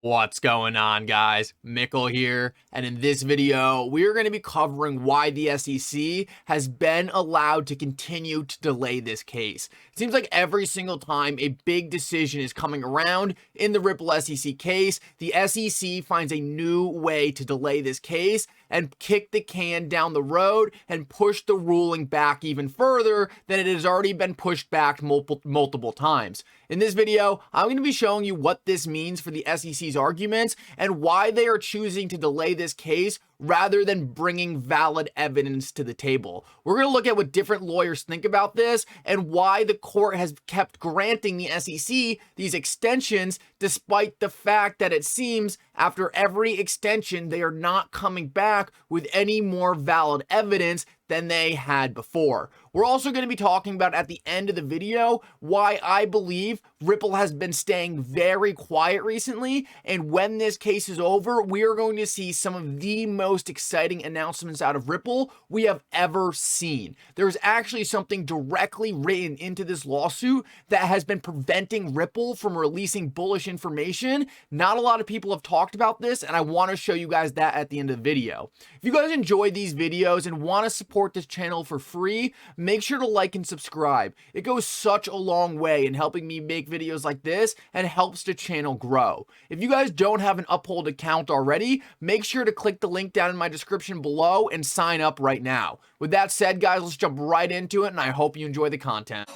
What's going on, guys? Mickle here, and in this video, we're going to be covering why the SEC has been allowed to continue to delay this case. It seems like every single time a big decision is coming around in the Ripple SEC case, the SEC finds a new way to delay this case and kick the can down the road and push the ruling back even further than it has already been pushed back multiple times. In this video, I'm going to be showing you what this means for the SEC's arguments and why they are choosing to delay this case rather than bringing valid evidence to the table. We're going to look at what different lawyers think about this and why the court has kept granting the SEC these extensions despite the fact that it seems after every extension they are not coming back with any more valid evidence than they had before. We're also going to be talking about at the end of the video why I believe Ripple has been staying very quiet recently, and when this case is over, we are going to see some of the most exciting announcements out of Ripple we have ever seen. There's actually something directly written into this lawsuit that has been preventing Ripple from releasing bullish information. Not a lot of people have talked about this, and I want to show you guys that at the end of the video. If you guys enjoy these videos and want to support this channel for free, make sure to like and subscribe. It goes such a long way in helping me make videos like this and helps the channel grow. If you guys don't have an Uphold account already, make sure to click the link down in my description below and sign up right now. With that said, guys, let's jump right into it, and I hope you enjoy the content.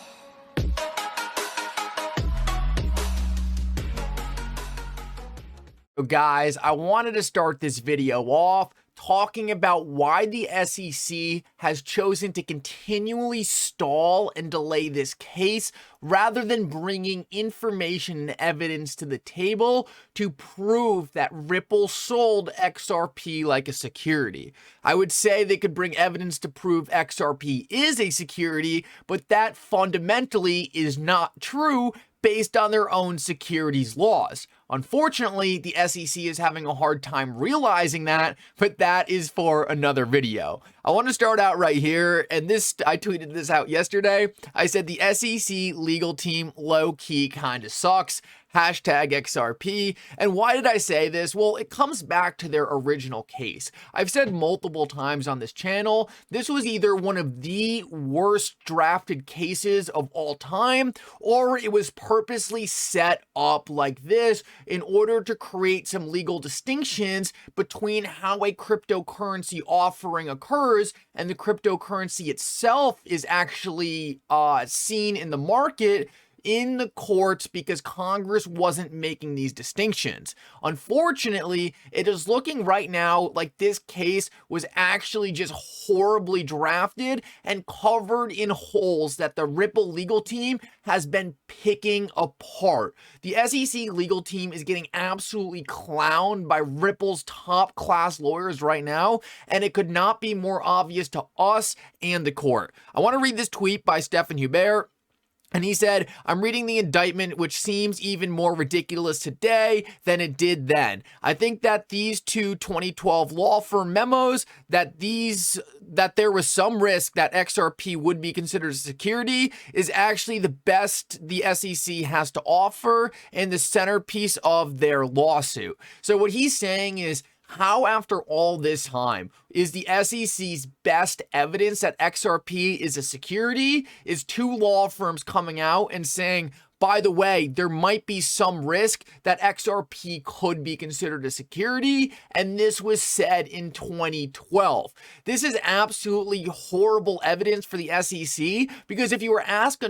So guys, I wanted to start this video off talking about why the SEC has chosen to continually stall and delay this case rather than bringing information and evidence to the table to prove that Ripple sold XRP like a security. I would say they could bring evidence to prove XRP is a security, but that fundamentally is not true based on their own securities laws. Unfortunately, the SEC is having a hard time realizing that, but that is for another video. I want to start out right here, and I tweeted this out yesterday. I said the SEC legal team low-key kind of sucks. Hashtag XRP. And why did I say this? Well, it comes back to their original case. I've said multiple times on this channel, this was either one of the worst drafted cases of all time, or it was purposely set up like this in order to create some legal distinctions between how a cryptocurrency offering occurs and the cryptocurrency itself is actually seen in the market in the courts because Congress wasn't making these distinctions. Unfortunately, it is looking right now like this case was actually just horribly drafted and covered in holes that the Ripple legal team has been picking apart. The SEC legal team is getting absolutely clowned by Ripple's top class lawyers right now, and it could not be more obvious to us and the court. I want to read this tweet by Stephen Hubert. And he said, I'm reading the indictment, which seems even more ridiculous today than it did then. I think that these two 2012 law firm memos, that there was some risk that XRP would be considered a security, is actually the best the SEC has to offer and the centerpiece of their lawsuit. So what he's saying is, how, after all this time, is the SEC's best evidence that XRP is a security is two law firms coming out and saying, by the way, there might be some risk that XRP could be considered a security, and this was said in 2012. This is absolutely horrible evidence for the SEC because if you were to ask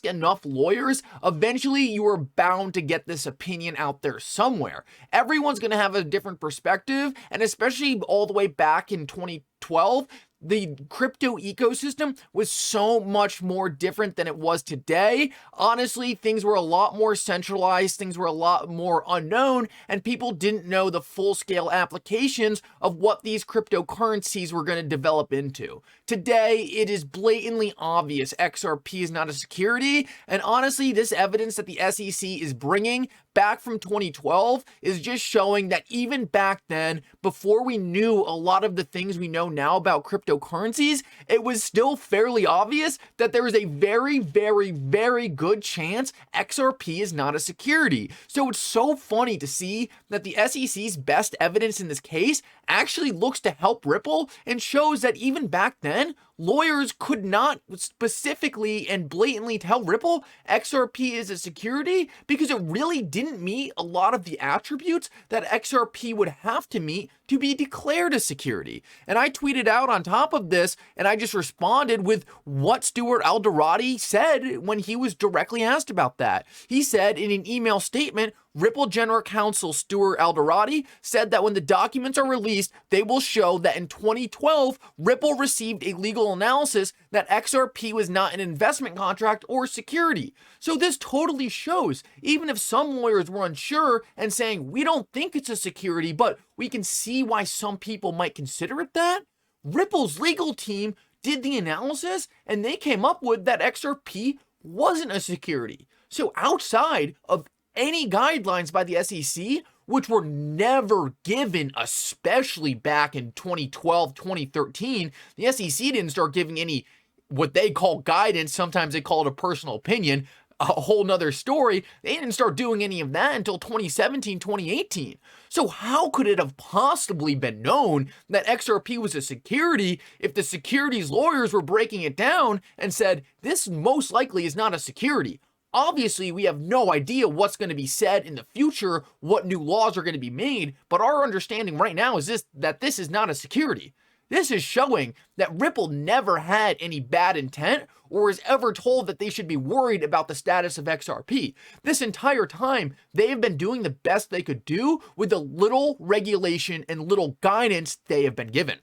enough lawyers, eventually you are bound to get this opinion out there somewhere. Everyone's going to have a different perspective, and especially all the way back in 2012, the crypto ecosystem was so much more different than it was today. Honestly, things were a lot more centralized, things were a lot more unknown, and people didn't know the full-scale applications of what these cryptocurrencies were going to develop into. Today, it is blatantly obvious XRP is not a security, and honestly, this evidence that the SEC is bringing back from 2012 is just showing that even back then, before we knew a lot of the things we know now about cryptocurrencies, it was still fairly obvious that there is a very, very, very good chance XRP is not a security. So it's so funny to see that the SEC's best evidence in this case actually looks to help Ripple and shows that even back then, lawyers could not specifically and blatantly tell Ripple XRP is a security because it really didn't meet a lot of the attributes that XRP would have to meet to be declared a security. And I tweeted out on top of this, and I just responded with what Stuart Alderati said when he was directly asked about that. He said in an email statement, Ripple General Counsel Stuart Alderati said that when the documents are released, they will show that in 2012, Ripple received a legal analysis that XRP was not an investment contract or security. So this totally shows, even if some lawyers were unsure and saying, we don't think it's a security, but we can see why some people might consider it that, Ripple's legal team did the analysis and they came up with that XRP wasn't a security. So outside of any guidelines by the SEC, which were never given, especially back in 2012, 2013, the SEC didn't start giving any what they call guidance. Sometimes they call it a personal opinion, a whole nother story. They didn't start doing any of that until 2017, 2018. So how could it have possibly been known that XRP was a security if the securities lawyers were breaking it down and said, this most likely is not a security? Obviously, we have no idea what's going to be said in the future, what new laws are going to be made, but our understanding right now is that this is not a security. This is showing that Ripple never had any bad intent or is ever told that they should be worried about the status of XRP. This entire time, they have been doing the best they could do with the little regulation and little guidance they have been given.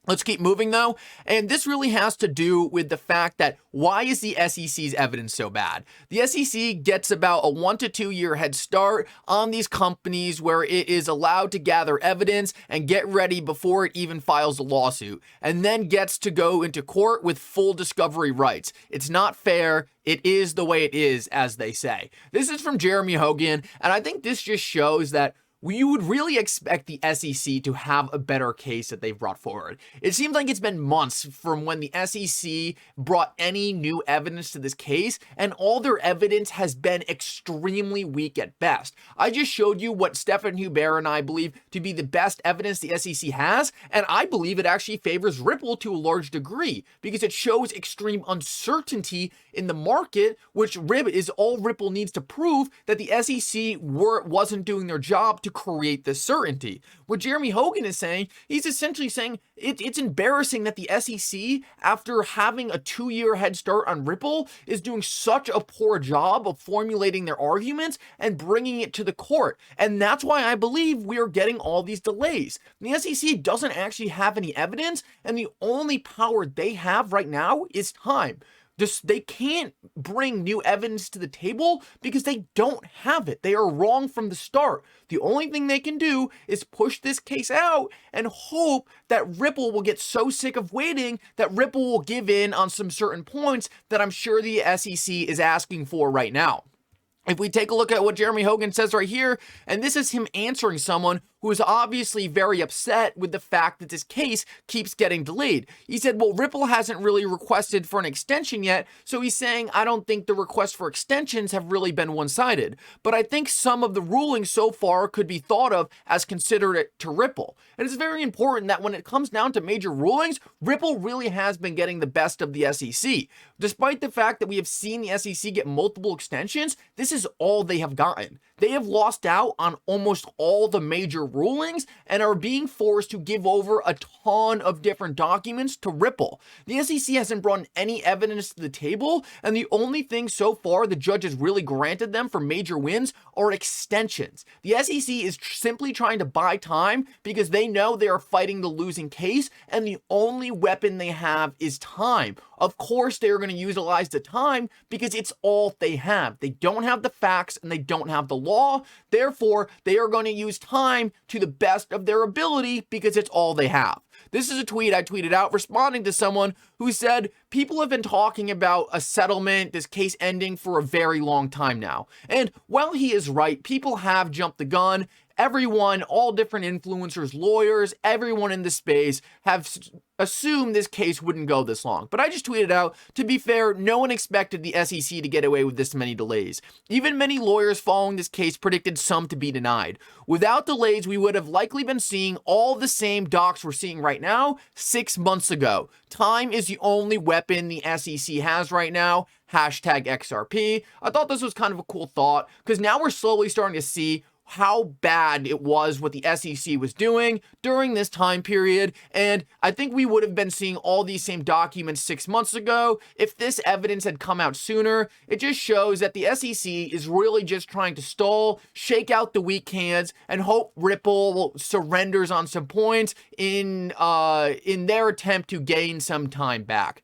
Let's keep moving though, and this really has to do with the fact that why is the SEC's evidence so bad? The SEC gets about a 1 to 2 year head start on these companies where it is allowed to gather evidence and get ready before it even files a lawsuit, and then gets to go into court with full discovery rights. It's not fair. It is the way it is, as they say. This is from Jeremy Hogan, and I think this just shows that you would really expect the SEC to have a better case that they've brought forward. It seems like it's been months from when the SEC brought any new evidence to this case, and all their evidence has been extremely weak at best. I just showed you what Stephan Hubert and I believe to be the best evidence the SEC has, and I believe it actually favors Ripple to a large degree because it shows extreme uncertainty in the market, which is all Ripple needs to prove that the SEC wasn't doing their job to create this certainty. What Jeremy Hogan is saying, he's essentially saying it's embarrassing that the SEC, after having a 2 year head start on Ripple, is doing such a poor job of formulating their arguments and bringing it to the court. And that's why I believe we are getting all these delays. The SEC doesn't actually have any evidence, and the only power they have right now is time. They can't bring new evidence to the table because they don't have it. They are wrong from the start. The only thing they can do is push this case out and hope that Ripple will get so sick of waiting that Ripple will give in on some certain points that I'm sure the SEC is asking for right now. If we take a look at what Jeremy Hogan says right here, and this is him answering someone who is obviously very upset with the fact that this case keeps getting delayed. He said, well, Ripple hasn't really requested for an extension yet, so he's saying, I don't think the requests for extensions have really been one-sided, but I think some of the rulings so far could be thought of as considerate to Ripple. And it's very important that when it comes down to major rulings, Ripple really has been getting the best of the SEC. Despite the fact that we have seen the SEC get multiple extensions, this is all they have gotten. They have lost out on almost all the major rulings and are being forced to give over a ton of different documents to Ripple. The SEC hasn't brought any evidence to the table, and the only thing so far the judge has really granted them for major wins are extensions. The SEC is simply trying to buy time because they know they are fighting the losing case, and the only weapon they have is time. Of course, they are going to utilize the time because it's all they have. They don't have the facts and they don't have the law. Therefore, they are going to use time to the best of their ability because it's all they have. This is a tweet I tweeted out responding to someone who said, people have been talking about a settlement, this case ending for a very long time now. And while he is right, people have jumped the gun. Everyone, all different influencers, lawyers, everyone in the space have assumed this case wouldn't go this long. But I just tweeted out, to be fair, no one expected the SEC to get away with this many delays. Even many lawyers following this case predicted some to be denied. Without delays, we would have likely been seeing all the same docs we're seeing right now 6 months ago. Time is the only weapon the SEC has right now. Hashtag XRP. I thought this was kind of a cool thought because now we're slowly starting to see how bad it was what the SEC was doing during this time period. And I think we would have been seeing all these same documents 6 months ago if this evidence had come out sooner. It just shows that the SEC is really just trying to stall, shake out the weak hands, and hope Ripple surrenders on some points in their attempt to gain some time back.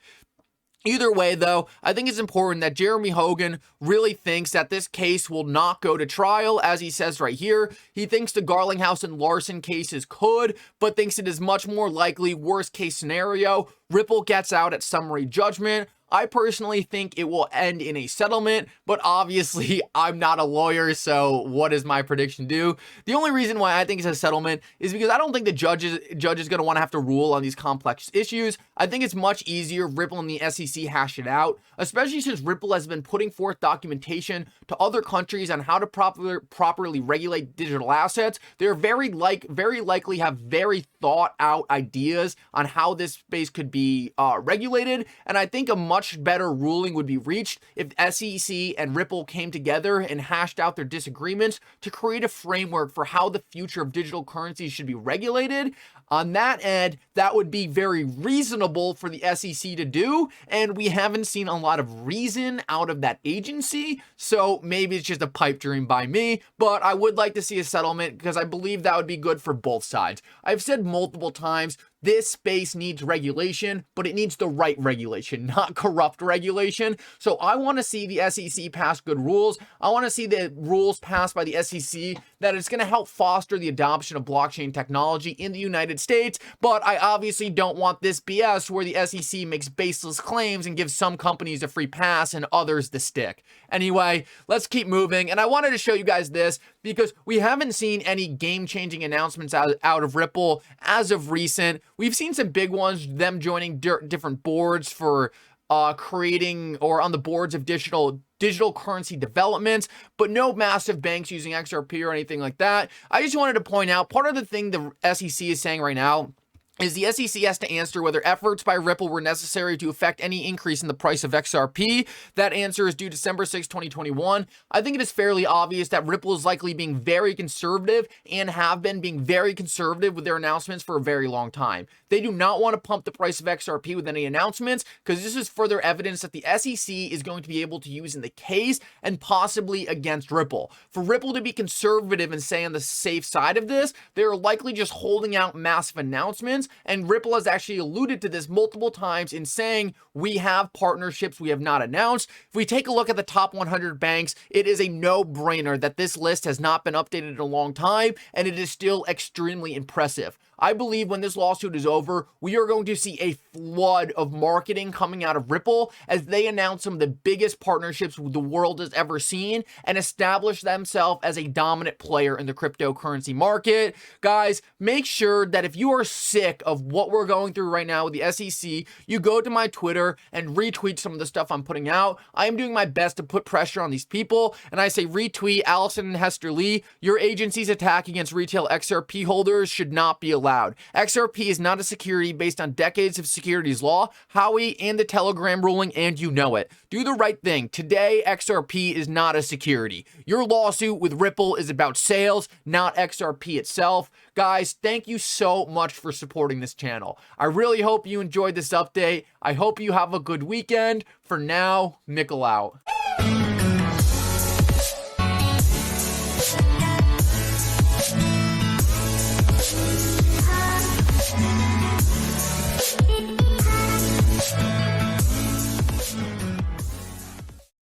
Either way, though, I think it's important that Jeremy Hogan really thinks that this case will not go to trial, as he says right here. He thinks the Garlinghouse and Larson cases could, but thinks it is much more likely, worst case scenario, Ripple gets out at summary judgment. I personally think it will end in a settlement, but obviously I'm not a lawyer, so what does my prediction do? The only reason why I think it's a settlement is because I don't think the judge is going to want to have to rule on these complex issues. I think it's much easier if Ripple and the SEC hash it out, especially since Ripple has been putting forth documentation to other countries on how to properly regulate digital assets. They're very likely have very thought out ideas on how this space could be regulated, and I think a much better ruling would be reached if SEC and Ripple came together and hashed out their disagreements to create a framework for how the future of digital currencies should be regulated. On that end, that would be very reasonable for the SEC to do, and we haven't seen a lot of reason out of that agency, so maybe it's just a pipe dream by me, but I would like to see a settlement because I believe that would be good for both sides. I've said multiple times, this space needs regulation, but it needs the right regulation, not corrupt regulation. So I want to see the SEC pass good rules. I want to see the rules passed by the SEC that it's going to help foster the adoption of blockchain technology in the United States. But I obviously don't want this BS where the SEC makes baseless claims and gives some companies a free pass and others the stick. Anyway, let's keep moving. And I wanted to show you guys this because we haven't seen any game-changing announcements out of Ripple as of recent. We've seen some big ones, them joining different boards for creating or on the boards of digital currency developments, but no massive banks using XRP or anything like that. I just wanted to point out part of the thing the SEC is saying right now is the SEC has to answer whether efforts by Ripple were necessary to affect any increase in the price of XRP. That answer is due December 6, 2021. I think it is fairly obvious that Ripple is likely being very conservative and have been being very conservative with their announcements for a very long time. They do not want to pump the price of XRP with any announcements because this is further evidence that the SEC is going to be able to use in the case and possibly against Ripple. For Ripple to be conservative and stay on the safe side of this, they're likely just holding out massive announcements. And Ripple has actually alluded to this multiple times in saying, we have partnerships we have not announced. If we take a look at the top 100 banks, it is a no-brainer that this list has not been updated in a long time, and it is still extremely impressive. I believe when this lawsuit is over, we are going to see a flood of marketing coming out of Ripple as they announce some of the biggest partnerships the world has ever seen and establish themselves as a dominant player in the cryptocurrency market. Guys, make sure that if you are sick of what we're going through right now with the SEC, you go to my Twitter and retweet some of the stuff I'm putting out. I am doing my best to put pressure on these people, and I say retweet Allison and Hester Lee. Your agency's attack against retail XRP holders should not be allowed. XRP is not a security based on decades of securities law, Howie, and the Telegram ruling, and you know it. Do the right thing. Today, XRP is not a security. Your lawsuit with Ripple is about sales, not XRP itself. Guys, thank you so much for supporting this channel. I really hope you enjoyed this update. I hope you have a good weekend. For now, Mickle out.